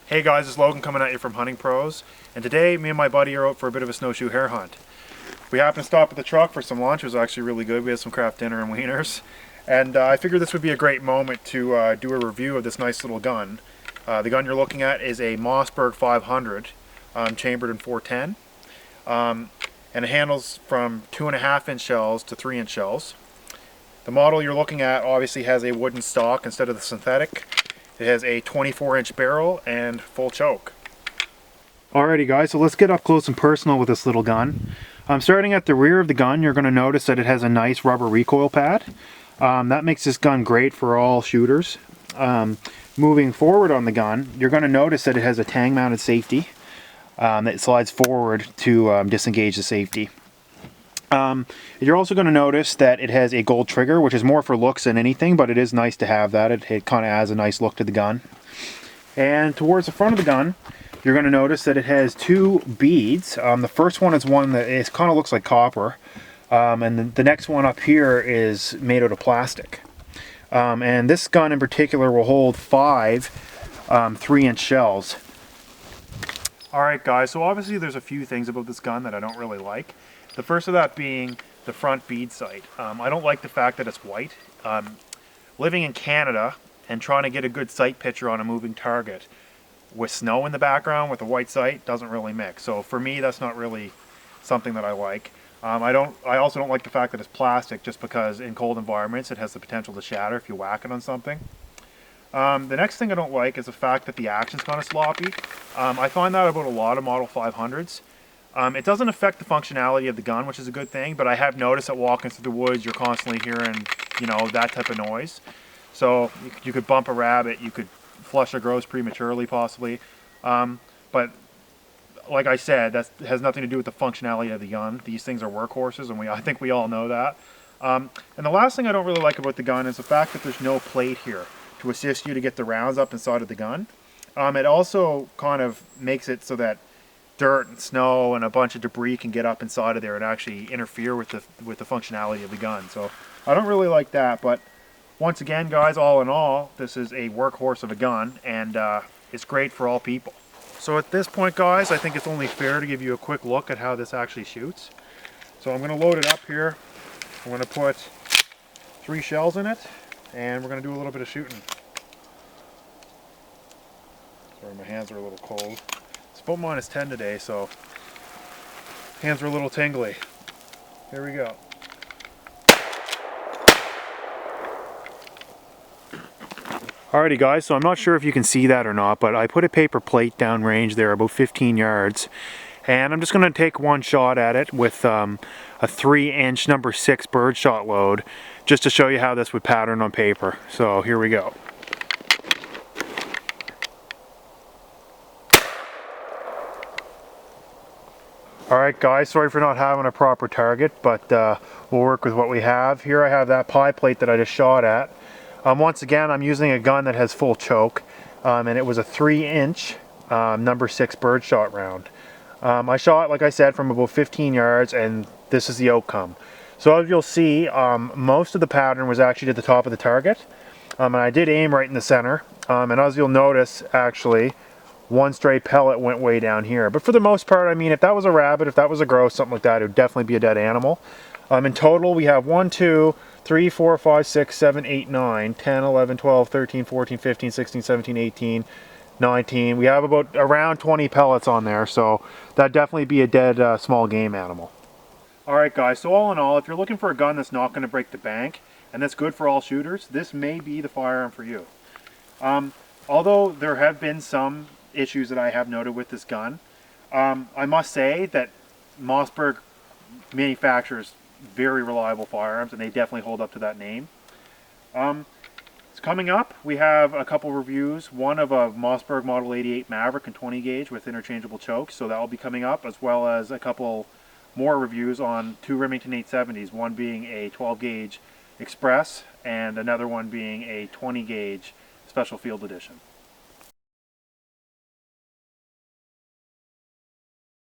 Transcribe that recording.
Hey guys, it's Logan coming at you from Hunting Pros, and today me and my buddy are out for a bit of a snowshoe hare hunt. We happened to stop at the truck for some lunch. It was actually really good. We had some craft dinner and wieners, and I figured this would be a great moment to do a review of this nice little gun. The gun you're looking at is a Mossberg 500, chambered in 410, and it handles from 2.5-inch shells to 3-inch shells. The model you're looking at obviously has a wooden stock instead of the synthetic. It has a 24-inch barrel and full choke. Alrighty guys, so let's get up close and personal with this little gun. Starting at the rear of the gun, you're going to notice that it has a nice rubber recoil pad. That makes this gun great for all shooters. Moving forward on the gun, you're going to notice that it has a Tang mounted safety that slides forward to disengage the safety. You're also going to notice that it has a gold trigger, which is more for looks than anything, but it is nice to have that. It kind of adds a nice look to the gun. And towards the front of the gun, you're going to notice that it has two beads. The first one is one that kind of looks like copper, and the next one up here is made out of plastic. And this gun in particular will hold 5 3-inch shells. Alright guys, so obviously there's a few things about this gun that I don't really like. The first of that being the front bead sight. I don't like the fact that it's white. Living in Canada and trying to get a good sight picture on a moving target with snow in the background with a white sight doesn't really mix. So for me, that's not really something that I like. I also don't like the fact that it's plastic, just because in cold environments it has the potential to shatter if you whack it on something. The next thing I don't like is the fact that the action's kind of sloppy. I find that about a lot of Model 500s. It doesn't affect the functionality of the gun, which is a good thing, but I have noticed that walking through the woods, you're constantly hearing, that type of noise. So you could bump a rabbit, you could flush a grouse prematurely, possibly. But like I said, that has nothing to do with the functionality of the gun. These things are workhorses, and I think we all know that. And the last thing I don't really like about the gun is the fact that there's no plate here to assist you to get the rounds up inside of the gun. It also kind of makes it so that dirt and snow and a bunch of debris can get up inside of there and actually interfere with the functionality of the gun. So I don't really like that, but once again guys, all in all, this is a workhorse of a gun, and it's great for all people. So at this point guys, I think it's only fair to give you a quick look at how this actually shoots. So I'm going to load it up here. I'm going to put 3 shells in it, and we're going to do a little bit of shooting. Sorry, my hands are a little cold. It's about -10 today, so hands are a little tingly. Here we go. Alrighty guys, so I'm not sure if you can see that or not, but I put a paper plate down range there about 15 yards, and I'm just going to take one shot at it with a 3-inch number 6 birdshot load, just to show you how this would pattern on paper. So here we go. Alright guys, sorry for not having a proper target, but we'll work with what we have. Here I have that pie plate that I just shot at. Once again, I'm using a gun that has full choke, and it was a 3-inch number 6 birdshot round. I shot, like I said, from about 15 yards, and this is the outcome. So as you'll see, most of the pattern was actually at the top of the target, and I did aim right in the center, and as you'll notice, actually, one stray pellet went way down here. But for the most part, I mean, if that was a rabbit, if that was a grouse, something like that, it would definitely be a dead animal. In total, we have 1, 2, 3, 4, 5, 6, 7, 8, 9, 10, 11, 12, 13, 14, 15, 16, 17, 18, 19. We have about around 20 pellets on there, so that'd definitely be a dead small game animal. Alright guys, so all in all, if you're looking for a gun that's not going to break the bank, and that's good for all shooters, this may be the firearm for you. Although there have been some issues that I have noted with this gun, I must say that Mossberg manufactures very reliable firearms, and they definitely hold up to that name. It's coming up. We have a couple reviews, one of a Mossberg Model 88 Maverick and 20 gauge with interchangeable chokes, so that will be coming up, as well as a couple more reviews on 2 Remington 870s, one being a 12 gauge Express and another one being a 20 gauge Special Field Edition.